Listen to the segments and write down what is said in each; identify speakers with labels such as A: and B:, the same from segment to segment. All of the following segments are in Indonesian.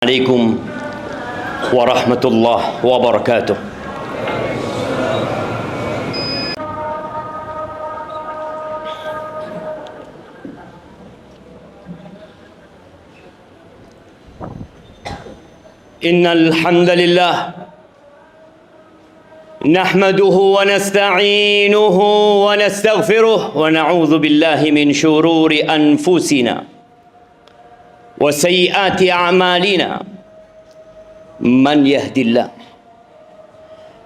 A: Assalamualaikum warahmatullahi wabarakatuh. Innal hamdalillah nahmaduhu wa nasta'inuhu wa nastaghfiruh wa na'udzu billahi min shururi anfusina wa sayyiati a'malina. Man yahdillah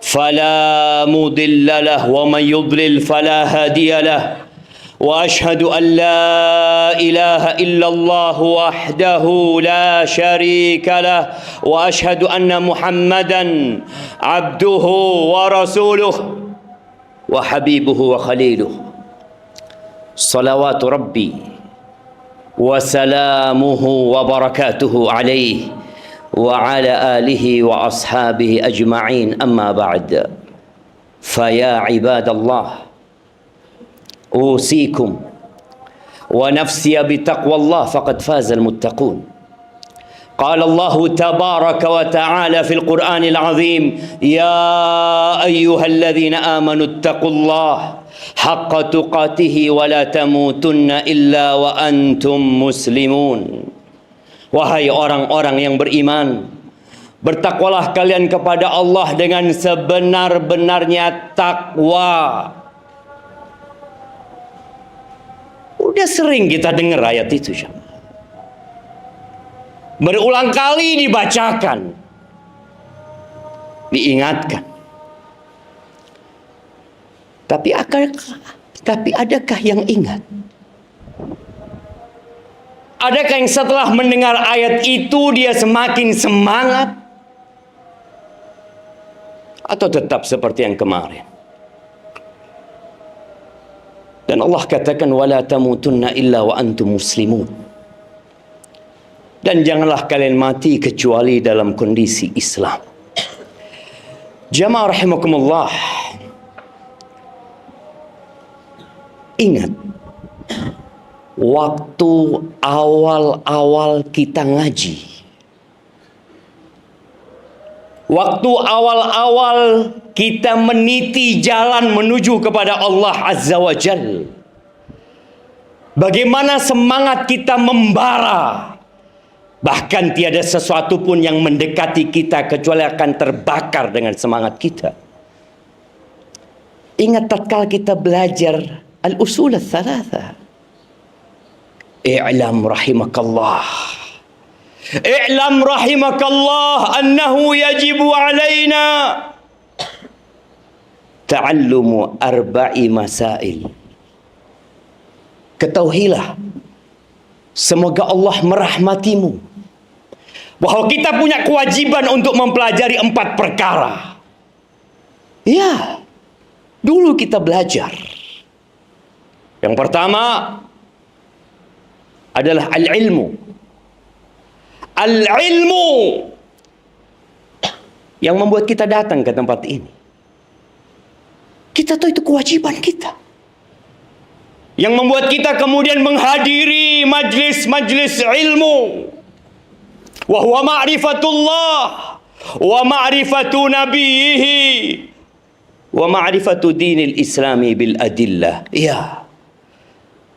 A: fala mudilla lahu wa man yudlil fala hadiya lahu. Wa ashhadu an la ilaha illallah wahdahu la syarika lah wa ashhadu anna Muhammadan abduhu wa rasuluh wa habibuhu wa khaliluh. Salawatu rabbi wa salamuhu wa barakatuhu alaihi wa ala alihi wa ashabihi ajma'in, amma ba'd. Faya ibadallah, usikum wa nafsiya bitaqwallah faqad fazal muttaqun. Qala Allah tabaraka wa ta'ala fil Qur'anil azim, ya ayyuhalladzina amanu ittaqullah haqqa tuqatih wa la tamutunna illa wa antum muslimun. Wahai orang-orang yang beriman, bertakwalah kalian kepada Allah dengan sebenar-benarnya takwa. Udah sering kita dengar ayat itu, berulang kali dibacakan, diingatkan. Tapi adakah yang ingat? Adakah yang setelah mendengar ayat itu dia semakin semangat? Atau tetap seperti yang kemarin? Dan Allah katakan wala tamutunna illa wa antum muslimun. Dan janganlah kalian mati kecuali dalam kondisi Islam. Jamaah rahimakumullah, ingat waktu awal-awal kita ngaji, waktu awal-awal kita meniti jalan menuju kepada Allah Azza wa Jal, bagaimana semangat kita membara. Bahkan tiada sesuatu pun yang mendekati kita kecuali akan terbakar dengan semangat kita. Ingat tatkala kita belajar al-usul ats-tsalatsa. I'lam rahimakallah. I'lam rahimakallah annahu yajibu alaina ta'allumu arba'i masail. Ketahuilah, semoga Allah merahmatimu, bahwa kita punya kewajiban untuk mempelajari 4 perkara. Ya, dulu kita belajar. Yang pertama adalah al-ilmu. Al-ilmu yang membuat kita datang ke tempat ini. Kita tahu itu kewajiban kita. Yang membuat kita kemudian menghadiri majlis-majlis ilmu. Wa huwa ma'rifatullah wa ma'rifatu nabiyhi wa ma'rifatu dinil islami bil adillah. Ya,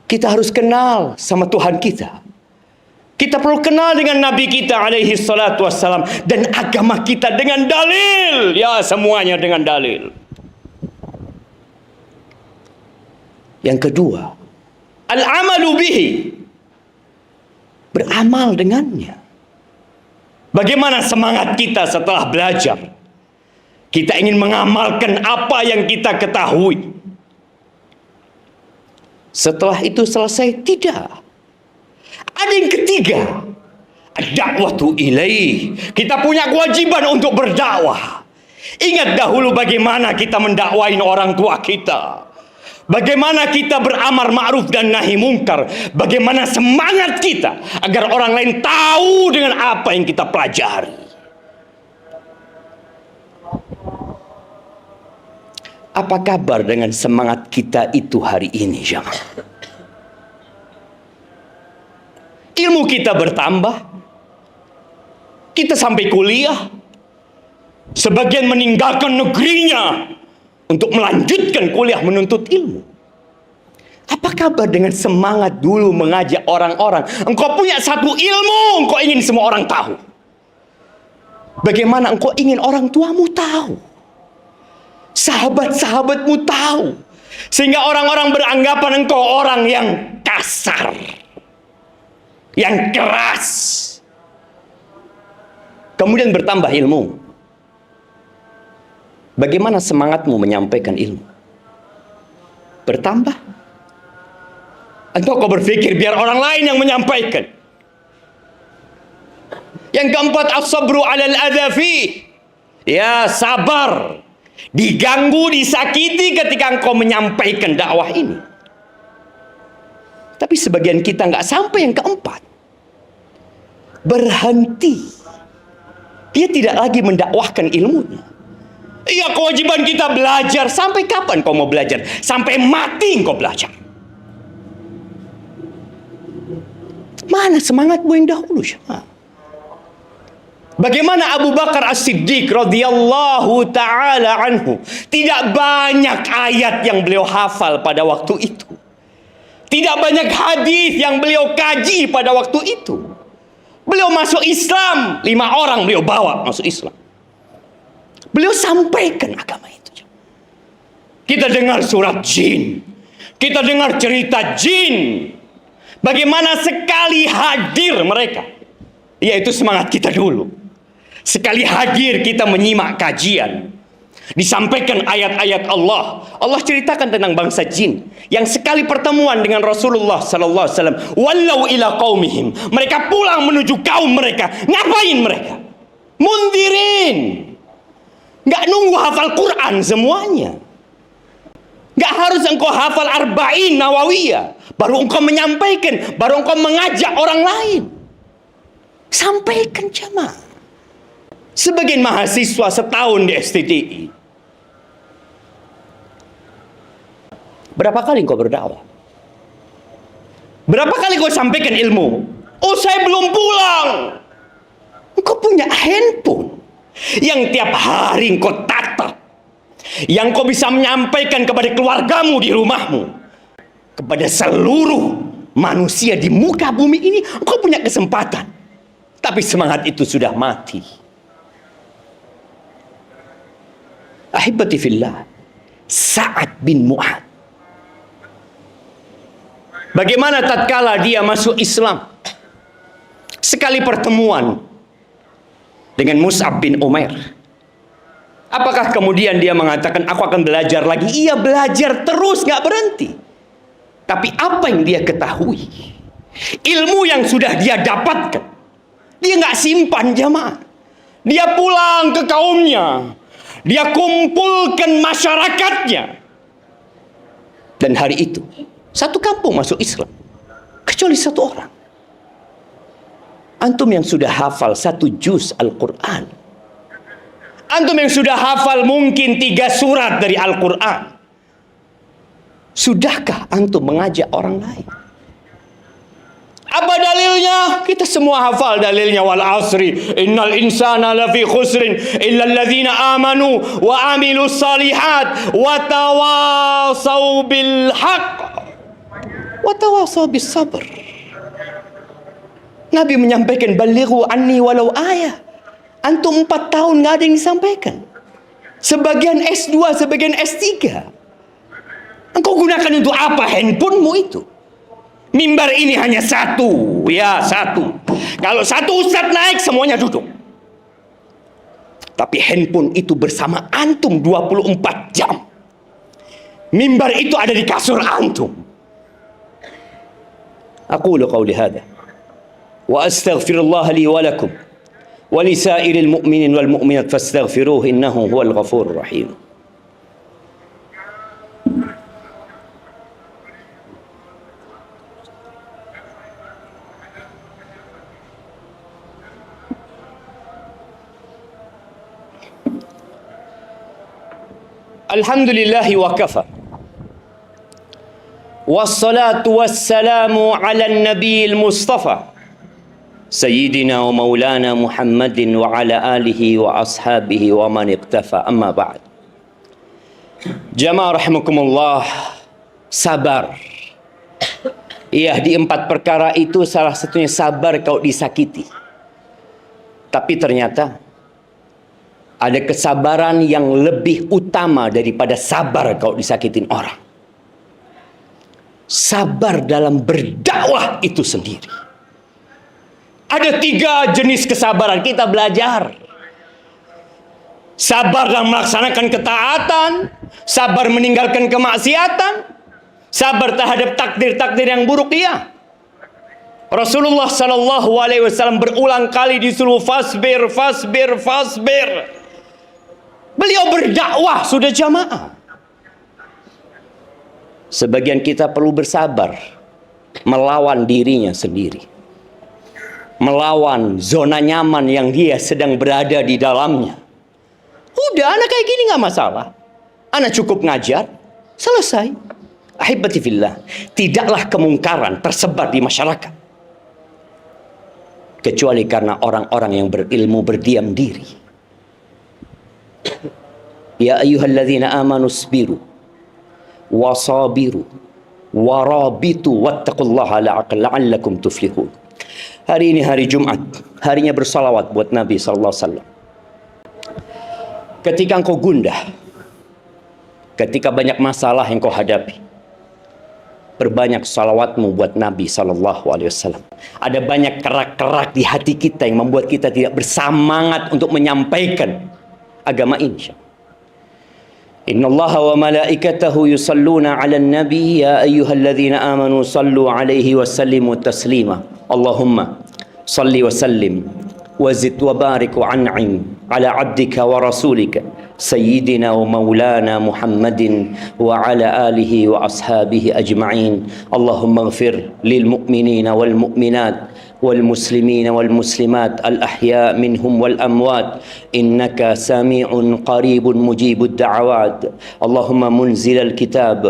A: kita harus kenal sama Tuhan kita. Kita perlu kenal dengan Nabi kita alaihi salatu wassalam, dan agama kita dengan dalil. Ya, semuanya dengan dalil. Yang kedua, al-amalu bihi, beramal dengannya. Bagaimana semangat kita setelah belajar? Kita ingin mengamalkan apa yang kita ketahui. Setelah itu selesai? Tidak. Ada yang ketiga, ad-da'watu ilaih. Kita punya kewajiban untuk berdakwah. Ingat dahulu bagaimana kita mendakwain orang tua kita. Bagaimana kita beramar ma'ruf dan nahi mungkar. Bagaimana semangat kita agar orang lain tahu dengan apa yang kita pelajari. Apa kabar dengan semangat kita itu hari ini, jamaah? Ilmu kita bertambah, Kita sampai kuliah, sebagian meninggalkan negerinya untuk melanjutkan kuliah menuntut ilmu. Apa kabar dengan semangat dulu mengajak orang-orang? Engkau punya satu ilmu, engkau ingin semua orang tahu. Bagaimana engkau ingin orang tuamu tahu, sahabat-sahabatmu tahu, sehingga orang-orang beranggapan engkau orang yang kasar, yang keras. Kemudian bertambah ilmu. Bagaimana semangatmu menyampaikan ilmu? Bertambah. Atau kau berpikir biar orang lain yang menyampaikan? Yang keempat, as-sabru 'alal adza fi. Ya, sabar. Diganggu, disakiti ketika engkau menyampaikan dakwah ini. Tapi sebagian kita nggak sampai yang keempat. Berhenti. Dia tidak lagi mendakwahkan ilmunya. Iya, kewajiban kita belajar. Sampai kapan kau mau belajar? Sampai mati engkau belajar. Mana semangatmu yang dahulu? Bagaimana Abu Bakar As-Siddiq radhiyallahu ta'ala anhu. Tidak banyak ayat yang beliau hafal pada waktu itu. Tidak banyak hadis yang beliau kaji pada waktu itu. Beliau masuk Islam, 5 orang beliau bawa masuk Islam. Beliau sampaikan agama itu. Kita dengar surat jin, kita dengar cerita jin. Bagaimana sekali hadir mereka, yaitu semangat kita dulu. Sekali hadir kita menyimak kajian, disampaikan ayat-ayat Allah. Allah ceritakan tentang bangsa jin yang sekali pertemuan dengan Rasulullah sallallahu alaihi wasallam, wallau ila qaumihim. Mereka pulang menuju kaum mereka. Ngapain mereka? Mundirin. Enggak nunggu hafal Quran semuanya. Enggak harus engkau hafal Arba'in Nawawiyah baru engkau menyampaikan, baru engkau mengajak orang lain. Sampaikan jamaah. Sebagian mahasiswa setahun di STTI, berapa kali kau berdakwah? Berapa kali kau sampaikan ilmu? Oh, saya belum pulang. Kau punya handphone yang tiap hari kau tatap, yang kau bisa menyampaikan kepada keluargamu di rumahmu, kepada seluruh manusia di muka bumi ini. Kau punya kesempatan, tapi semangat itu sudah mati. Ahibati fillah, Sa'ad bin Mu'ad, bagaimana tatkala dia masuk Islam, sekali pertemuan dengan Mus'ab bin Umair, apakah kemudian dia mengatakan aku akan belajar lagi? Iya, belajar terus, nggak berhenti. Tapi apa yang dia ketahui, ilmu yang sudah dia dapatkan, dia nggak simpan jamaah. Dia pulang ke kaumnya, dia kumpulkan masyarakatnya, dan hari itu satu kampung masuk Islam, kecuali satu orang. Antum yang sudah hafal 1 juz Al-Quran, antum yang sudah hafal mungkin 3 surat dari Al-Quran, sudahkah antum mengajak orang lain? Apa dalilnya? Kita semua hafal dalilnya. Wal asri innal insana lafi khusrin illa alladhina amanu wa amilus salihat wa tawasaw bil haqq wa tawasaw bis sabr. Nabi menyampaikan balighu anni walau ayah. Antum 4 tahun nggak ada yang disampaikan. Sebagian S2, sebagian S3. Engkau gunakan untuk apa handphonemu itu? Mimbar ini hanya satu, ya satu. Kalau satu ustadz naik, semuanya duduk. Tapi handphone itu bersama antum 24 jam. Mimbar itu ada di kasur antum. Aqulu qawli hadha wa astaghfirullah li wa lakum wa li sa'iril mu'minin wal mu'minat fastaghfiruhu innahu huwal ghafurur rahim. Alhamdulillahi wa kafa. Wassalatu wassalamu ala nabiyil mustafa سيدنا ومولانا محمد وعلى آله وأصحابه ومن اقتفى أما بعد. Jamaah rahimakumullah, sabar. Iya, di 4 perkara itu salah satunya sabar kalau disakiti. Tapi ternyata ada kesabaran yang lebih utama daripada sabar kalau disakitin orang. Sabar dalam berdakwah itu sendiri. Ada 3 jenis kesabaran, kita belajar. Sabar dalam melaksanakan ketaatan, sabar meninggalkan kemaksiatan, sabar terhadap takdir-takdir yang buruk dia. Rasulullah sallallahu alaihi wasallam berulang kali disuruh fasbir, fasbir, fasbir. Beliau berdakwah sudah jamaah. Sebagian kita perlu bersabar melawan dirinya sendiri. Melawan zona nyaman yang dia sedang berada di dalamnya. Udah, anak kayak gini gak masalah. Anak cukup ngajar, selesai. Ahibati fillah, tidaklah kemungkaran tersebar di masyarakat. Kecuali karena orang-orang yang berilmu berdiam diri. Ya ayyuhalladzina amanu isbiru wasabiru warabitu wattaqullaha la'allakum tuflihun. Hari ini hari Jumat, harinya bersalawat buat Nabi sallallahu alaihi wasallam. Ketika engkau gundah, ketika banyak masalah yang kau hadapi, perbanyak salawatmu buat Nabi sallallahu alaihi wasallam. Ada banyak kerak-kerak di hati kita yang membuat kita tidak bersemangat untuk menyampaikan agama ini. Innallaha wa malaikatahu yusalluna 'alan nabi ya ayyuhalladzina amanu sallu 'alaihi wa sallimu taslima. Allahumma salli wa sallim wa zid wa barik wa an'im ala 'abdika wa rasulika sayyidina wa maulana Muhammadin wa ala alihi wa ashabihi ajma'in. Allahumma ighfir lil mu'minina wal mu'minat والمسلمين والمسلمات الأحياء منهم والأموات إنك سميع قريب مجيب الدعوات. اللهم منزل الكتاب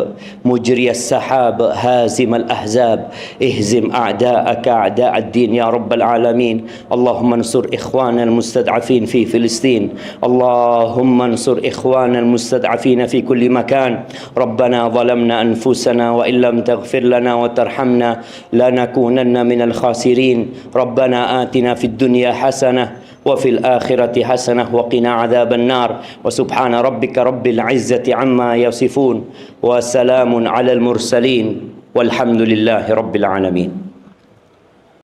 A: مجري السحاب هازم الأحزاب اهزم أعداءك أعداء الدين يا رب العالمين. اللهم انصر إخواننا المستضعفين في فلسطين. اللهم انصر إخواننا المستضعفين في كل مكان. ربنا ظلمنا أنفسنا وإن لم تغفر لنا وترحمنا لنكونن من الخاسرين. ربنا آتنا في الدنيا حسنة وفي الآخرة حسنة وقنا عذاب النار. وسبحان ربك رب العزة عما يصفون وسلام على المرسلين والحمد لله رب العالمين.